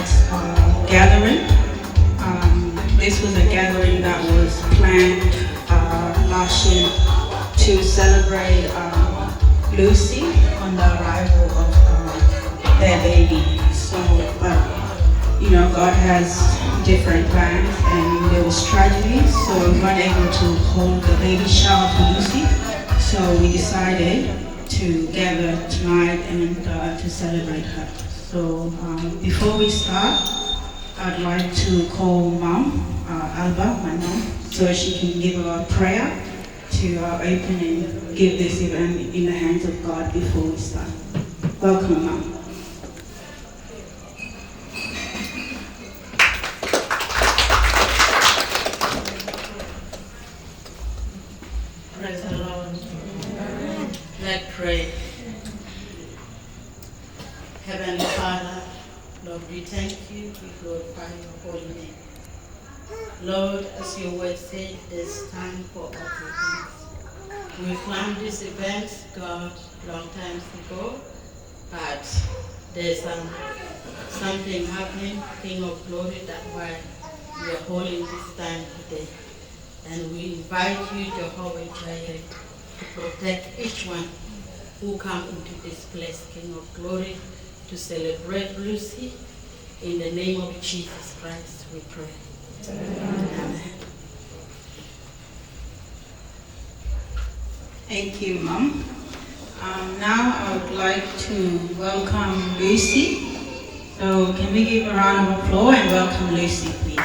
God's gathering. This was a gathering that was planned last year to celebrate Lucy on the arrival of their baby. So, but God has different plans, and there was tragedy, so we weren't able to hold the baby shower for Lucy. So we decided to gather tonight and to celebrate her. So before we start, I'd like to call Mom, Alba, my mom, so she can give a prayer to open and give this event in the hands of God before we start. Welcome, Mom. Praise the Lord. Let's pray. Heavenly Father, Lord, we thank you, we glorify your holy name. Lord, as your word said, there's time for all things. We planned this event, God, long time ago, but there's something happening, King of Glory, that's why we are holding this time today. And we invite you, Jehovah Jireh, to protect each one who come into this place, King of Glory, to celebrate Lucy. In the name of Jesus Christ, we pray. Amen. Thank you, Mom. Now I would like to welcome Lucy. So can we give a round of applause and welcome Lucy, please?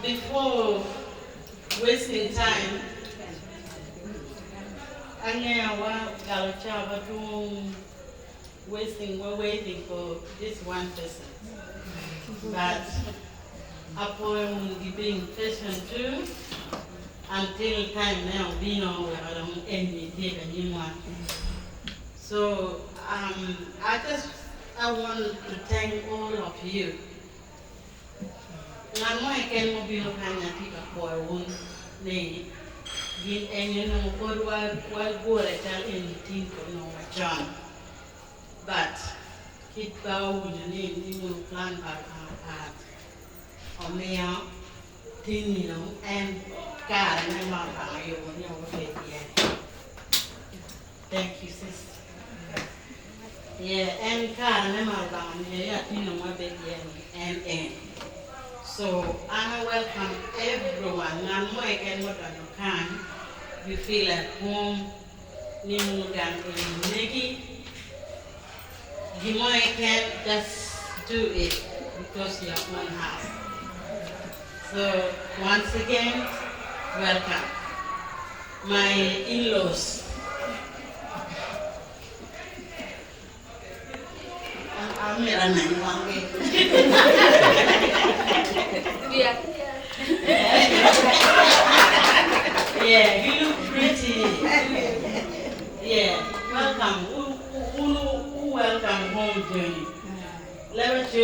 Before wasting time, we're waiting for this one person. But upon being patient too, until time now, we know we don't end it anymore. So I want to thank all of you. Ngan mo ken mo bilo kanya tika ko won ne gin enyo no ko wa gore tal en tin ko no John. But kit ba wu ni mo plan ba at omia tin you know and God and my mama you know thank you sis. Yeah, and God and my mama yeah you know my baby and so I welcome everyone. And more again, what you can, you feel at home. Nimugan in Negi. The more you can, just do it because your own house. So once again, welcome. My in-laws. I'm yeah, you look pretty. Yeah, welcome. Who welcome home journey. Let me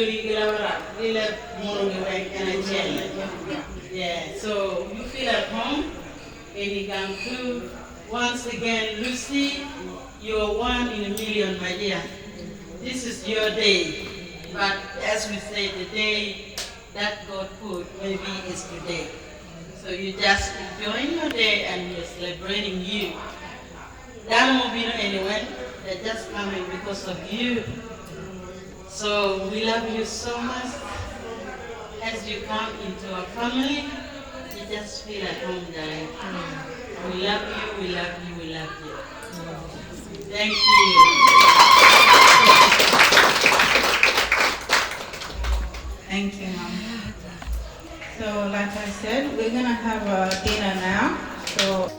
yeah, so you feel at home and you come to once again, Lucy, you're 1 in a million, my dear. This is your day. But as we say, the day that God put maybe is today. So you just enjoying your day and we're celebrating you. That won't be anyone. They're just coming because of you. So we love you so much. As you come into our family, you just feel at home, darling. We love you, we love you, we love you. Thank you. Thank you, Mom. So, like I said, we're gonna have a dinner now. So.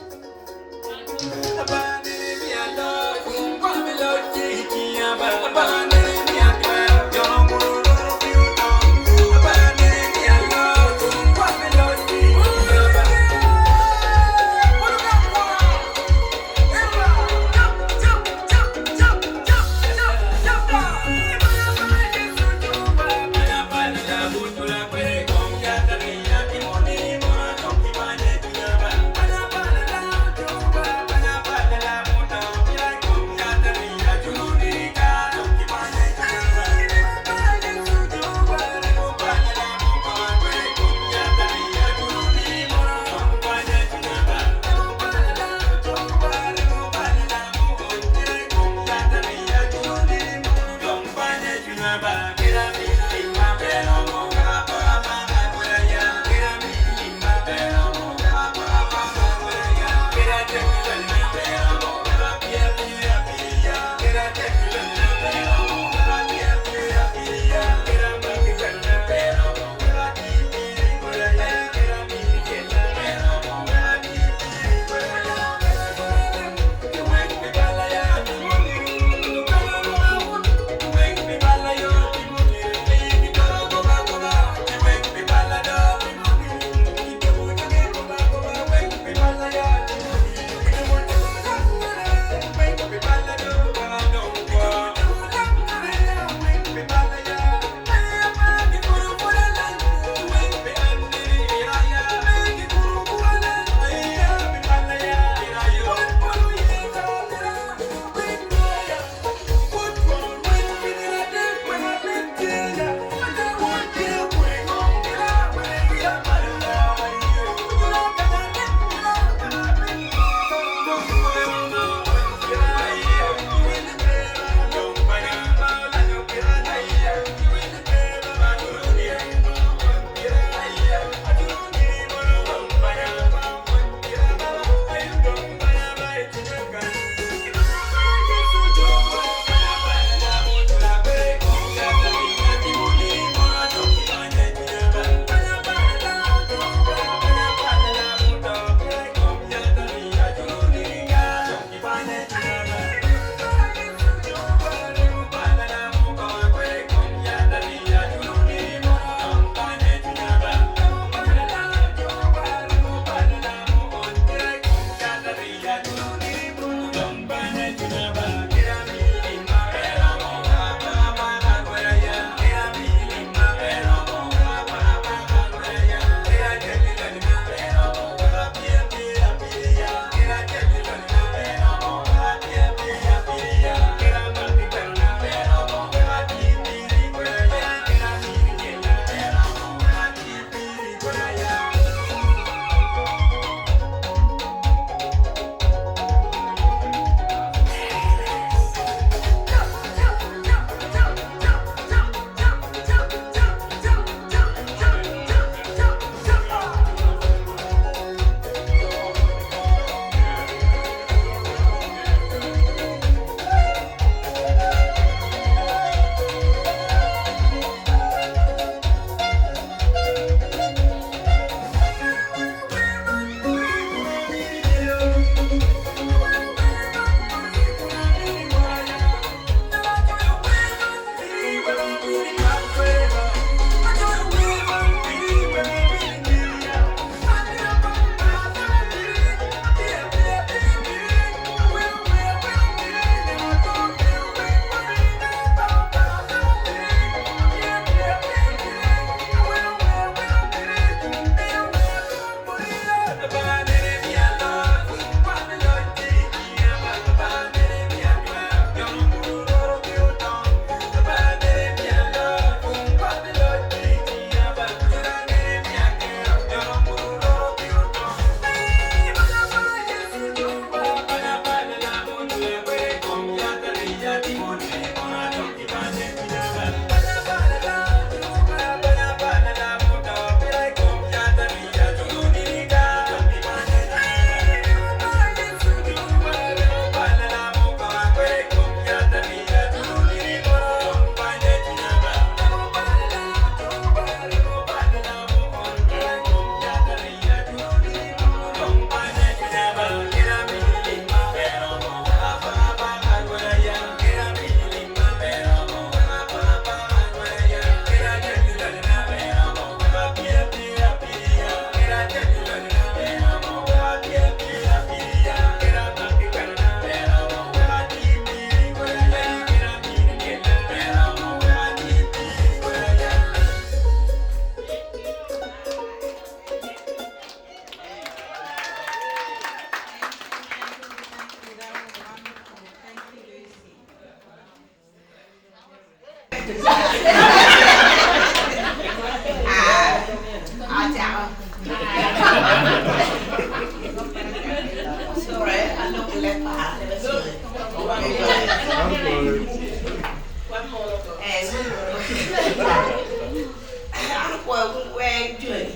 boy who went journey.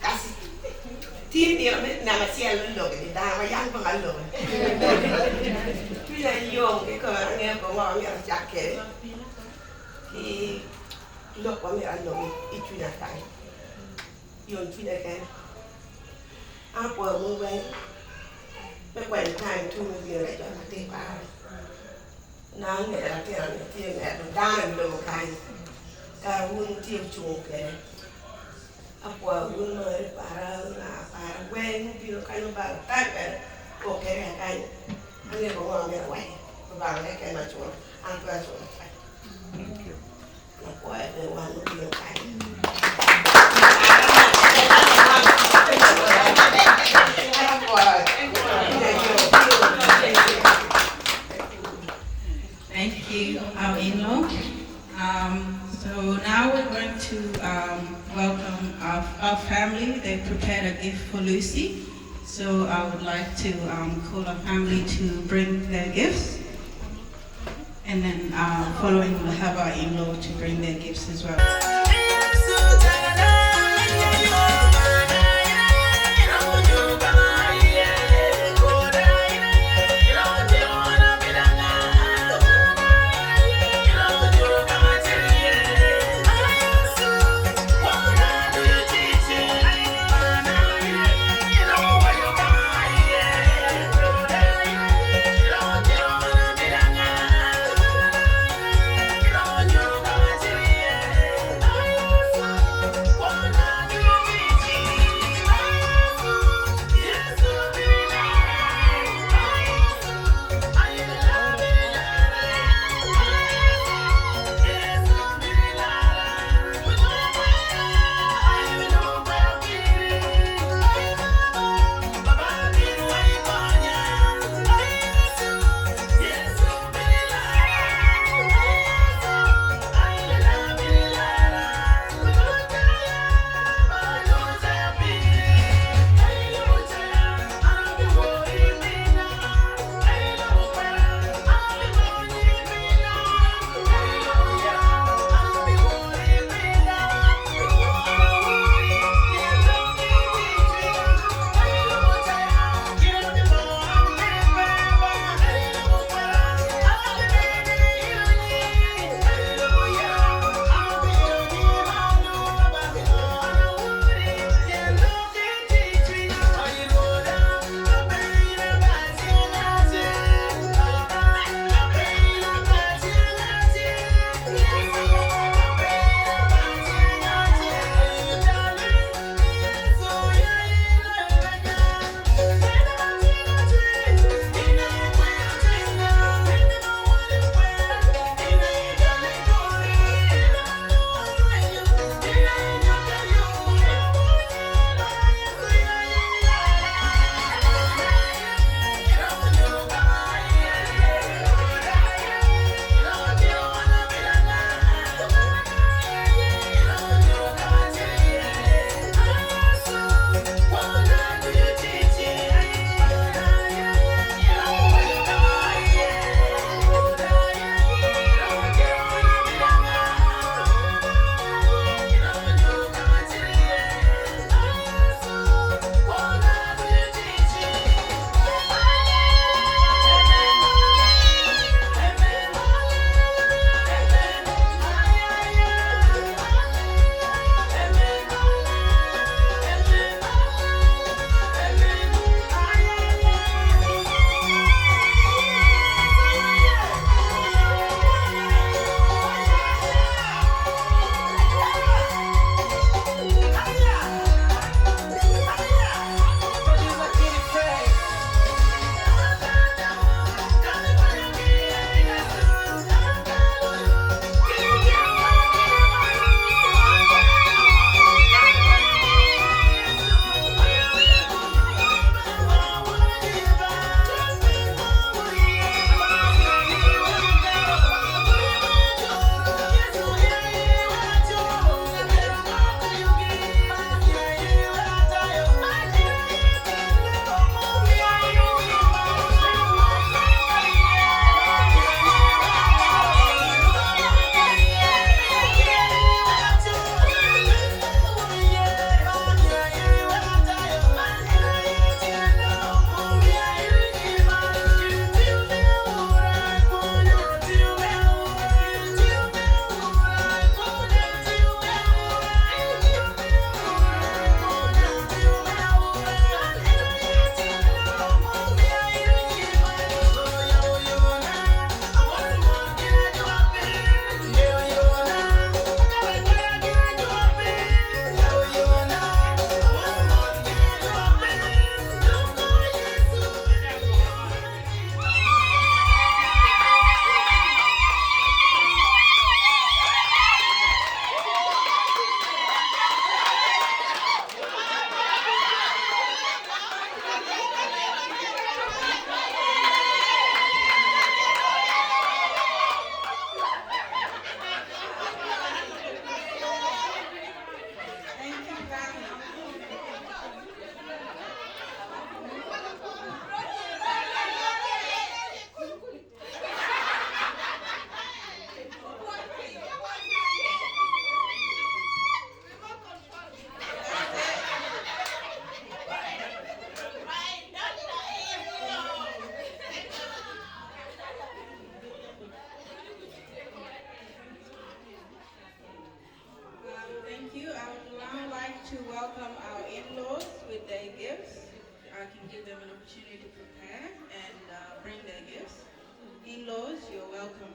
That's team the never see a look at the dime, a young one alone. We are young because I never want me a jacket. He look on me alone, each with a time. Young twin again. I'm for a moment. But when time to move your leg on the table. Now I'm going to tell you that the dime low kind. I wouldn't teach you okay. Up for a woman, when you kind of about that, okay, I never want to get away. About that kind of work. I'm going to thank you. Up for the one who be Thank you, our in-law. So now we're going to welcome our family. They prepared a gift for Lucy. So I would like to call our family to bring their gifts. And then following, we'll have our in-law to bring their gifts as well. opportunity to prepare and bring their gifts. In-laws, you're welcome.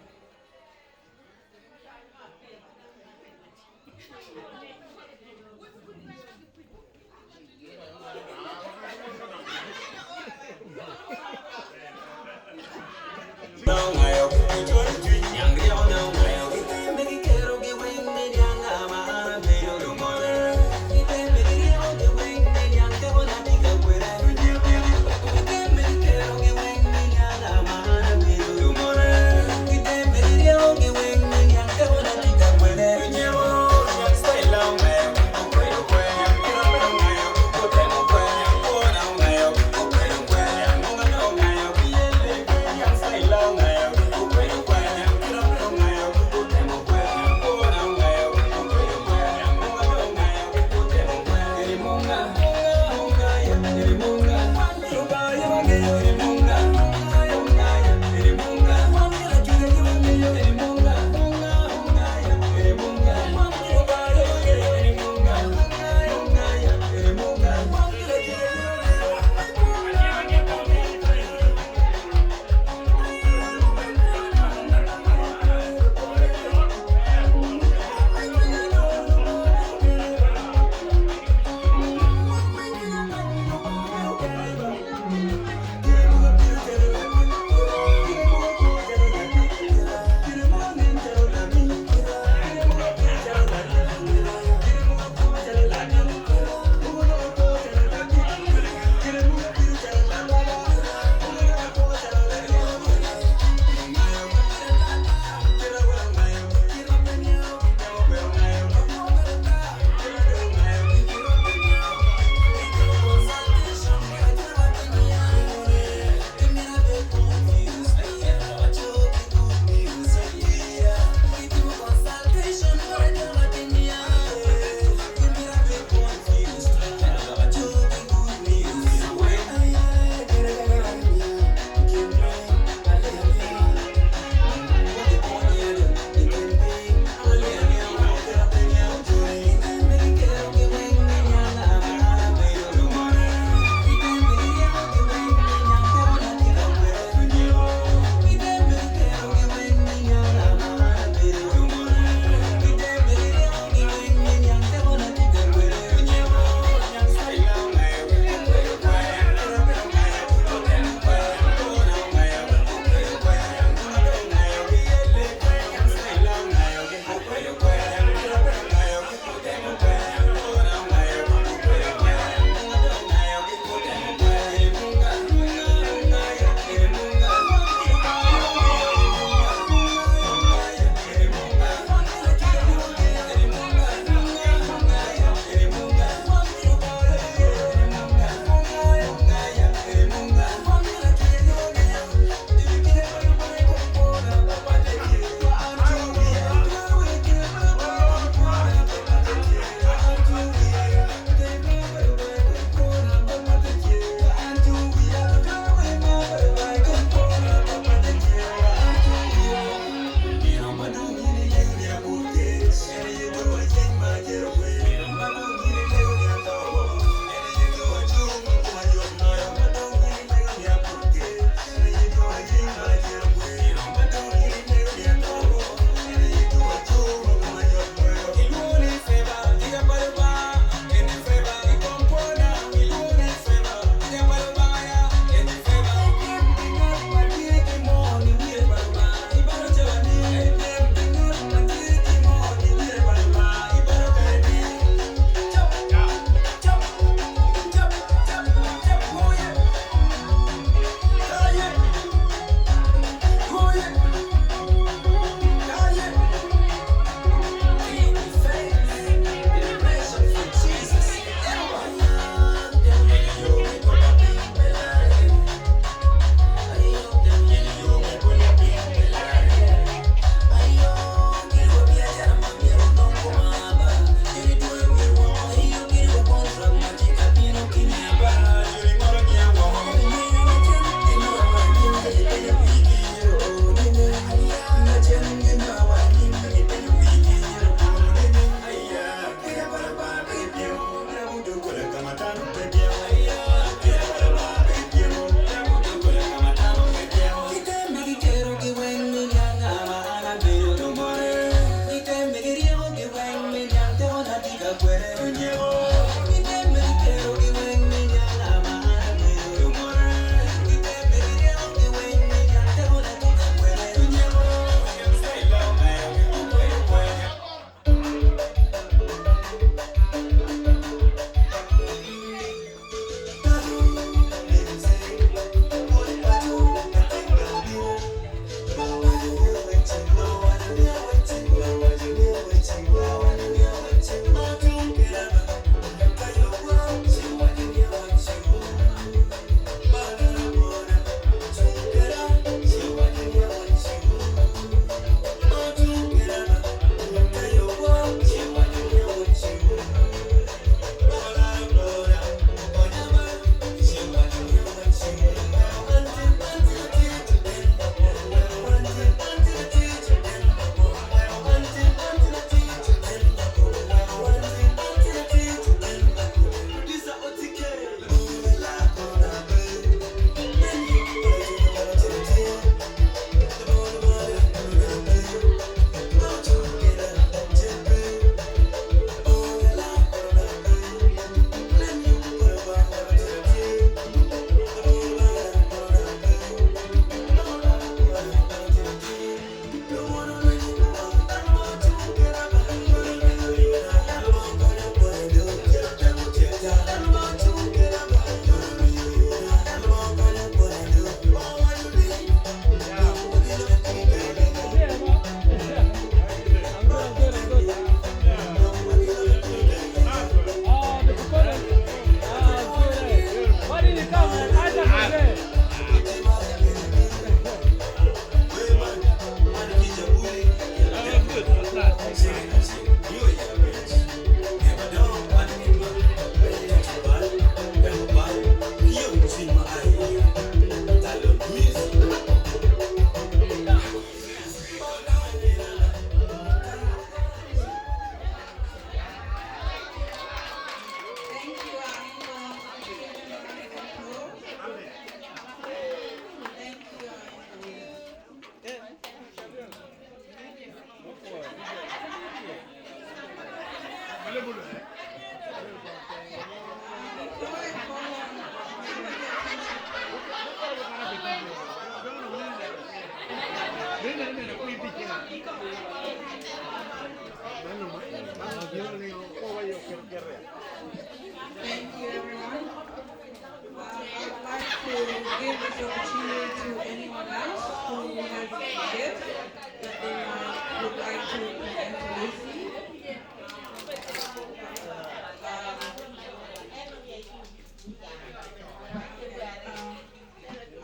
to present to Lucy.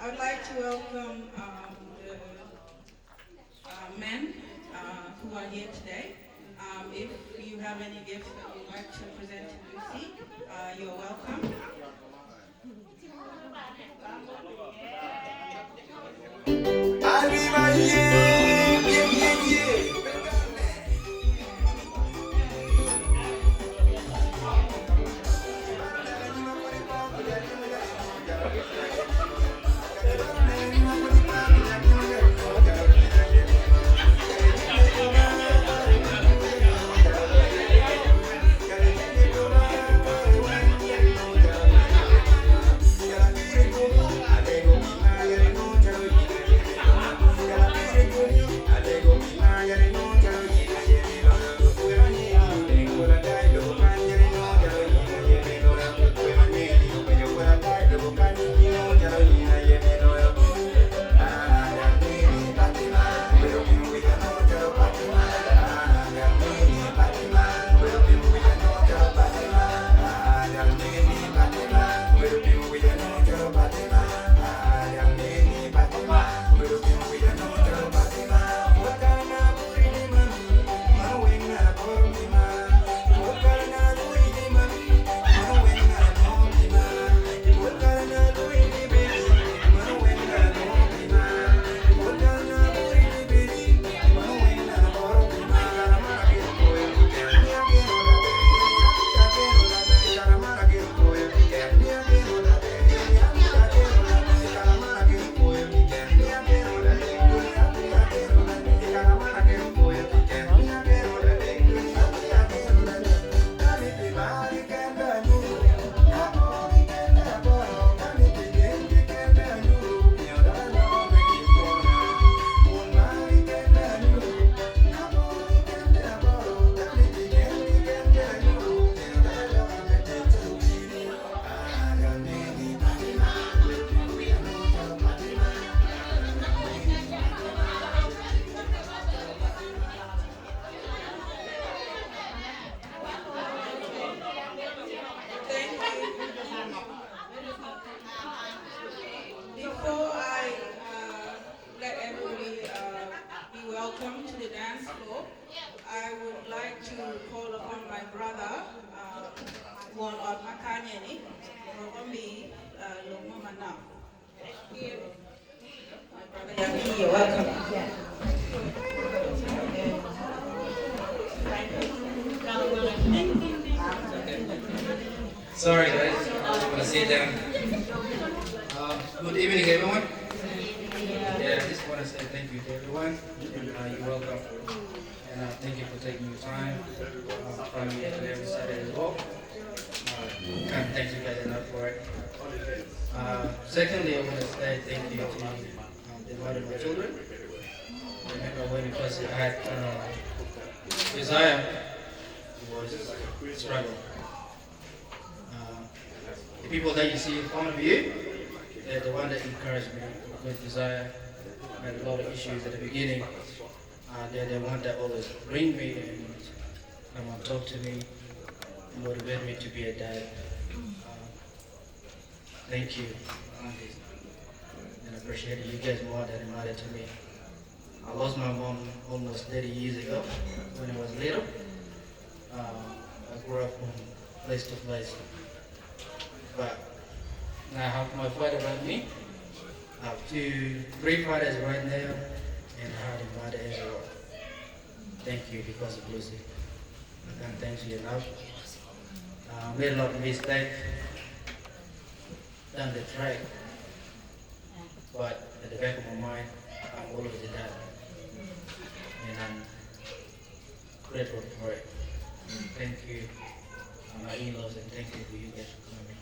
I would like to welcome the men who are here today. If you have any gifts that you'd like to present to Lucy, you're welcome. Arriba, yeah, yeah, yeah, yeah. Before I let everybody be welcome to the dance floor, I would like to call upon my brother, Won Makanyeni, Rogomi Lomomana. My brother Yaki, you're welcome. Sorry guys, I just want to sit down. Good evening everyone. Yeah, I just want to say thank you to everyone. You're welcome. And thank you for taking your time from me every Saturday as well. Can't thank you guys enough for it. Secondly, I want to say thank you to the mother of my children. Remember when we first had Desire, it was struggle. The people that you see in front of you, they're the one that encouraged me with Desire. I had a lot of issues at the beginning. They're the one that always bring me and come and talk to me, motivate me to be a dad. Thank you, aunties. And I appreciate you guys more than it mattered to me. I lost my mom almost 30 years ago when I was little. I grew up from place to place. But now I have my father around me. I have 3 fathers right now, and I have a mother as well. Thank you because of Lucy. I can't thank you enough. Made a lot of mistakes down the track, but at the back of my mind, I always did that. And I'm grateful for it. Thank you, my in-laws, and thank you for you guys for coming.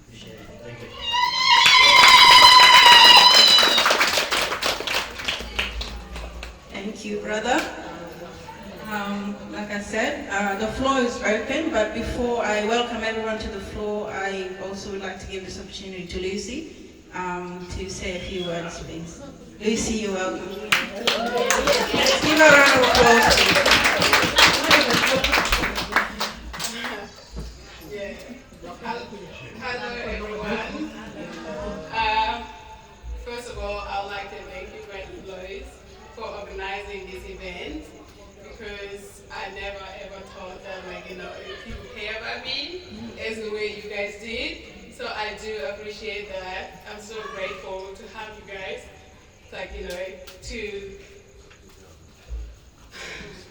Appreciate it. Thank you. Thank you, brother. Like I said, the floor is open, but before I welcome everyone to the floor, I also would like to give this opportunity to Lucy to say a few words, please. Lucy, you're welcome. Give a round of applause. Yeah. Hello everyone. First of all, I would like to thank you, Brandon Lois, for organizing this event because I never ever thought that people care about me as the way you guys did. So I do appreciate that. I'm so grateful to have you guys,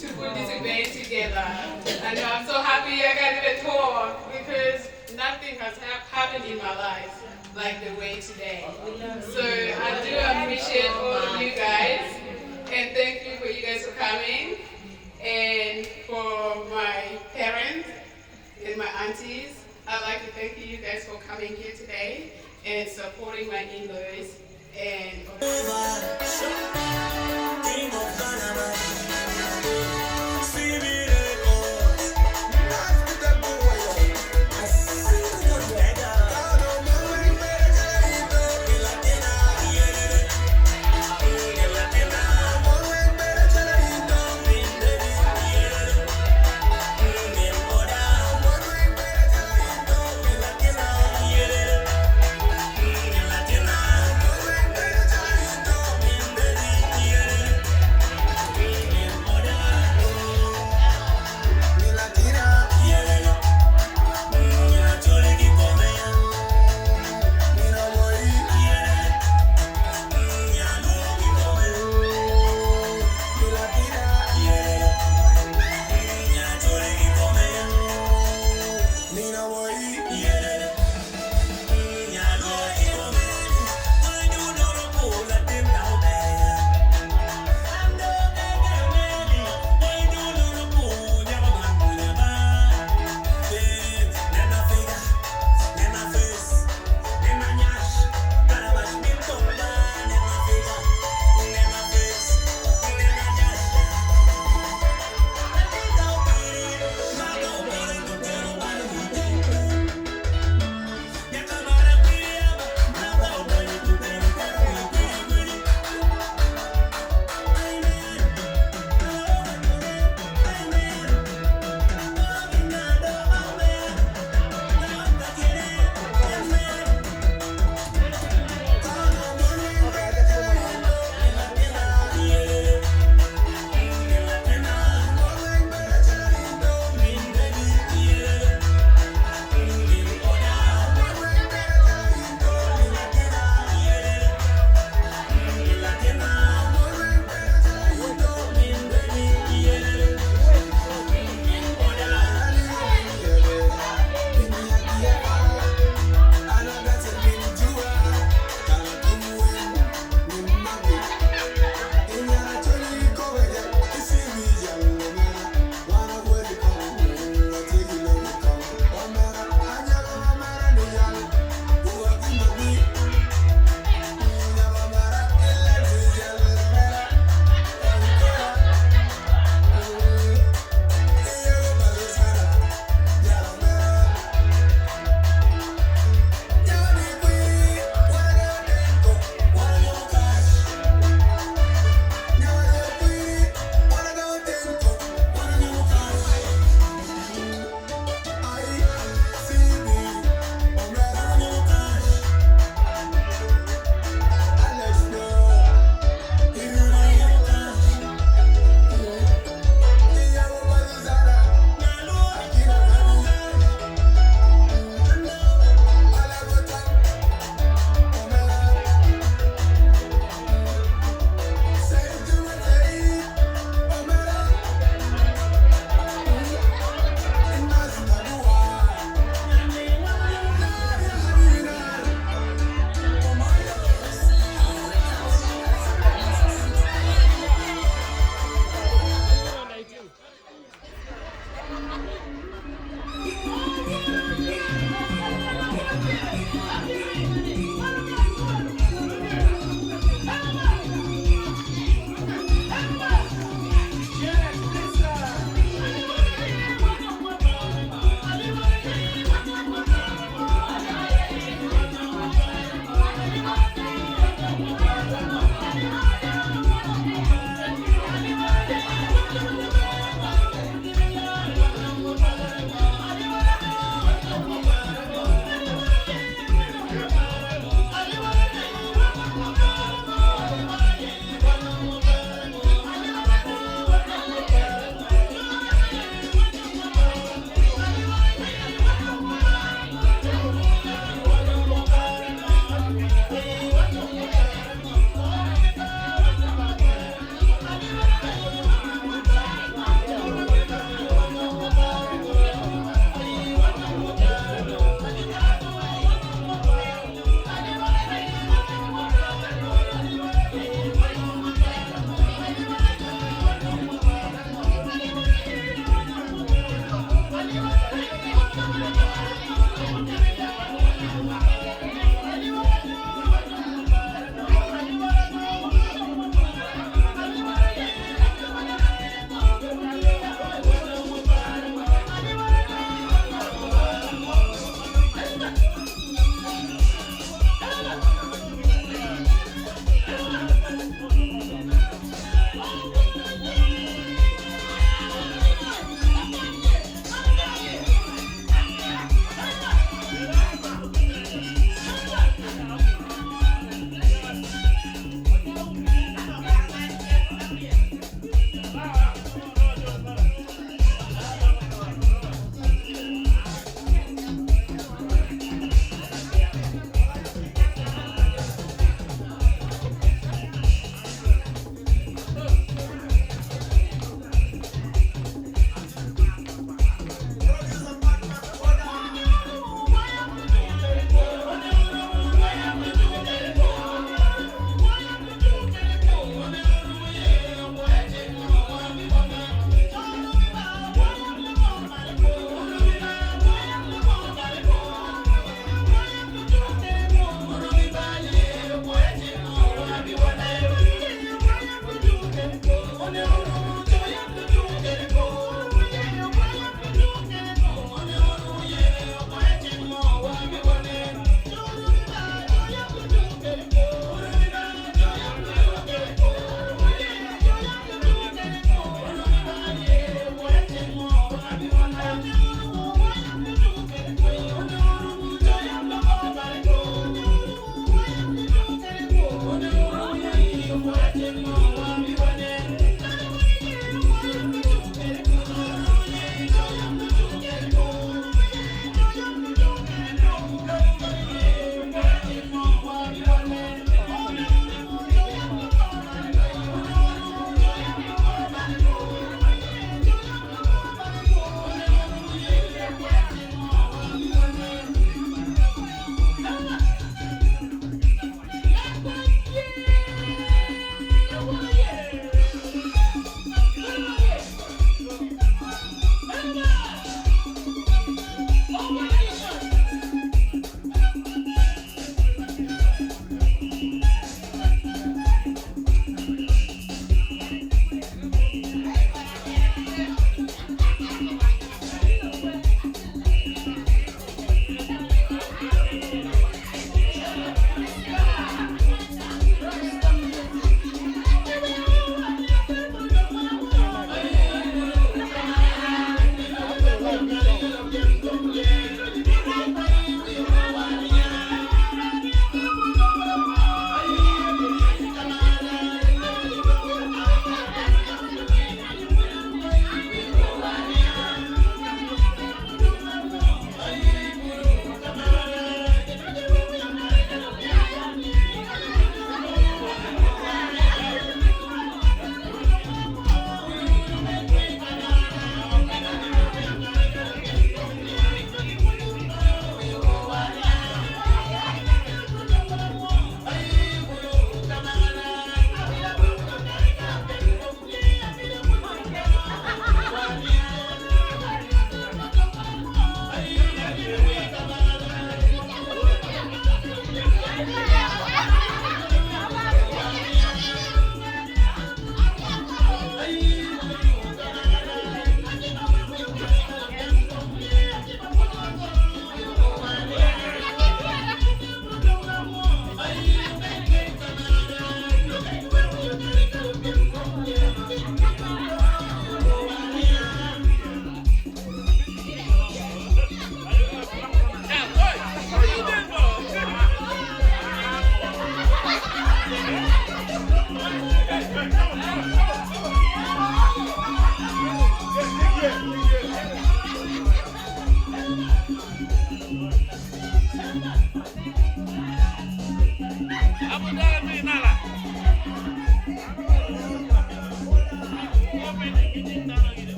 to put this event together. And I'm so happy I got to talk because nothing has happened in my life like the way today. So I do appreciate all of you guys and thank you for you guys for coming and for my parents and my aunties. I'd like to thank you guys for coming here today and supporting my in-laws and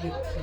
Thank you.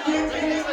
Thank you.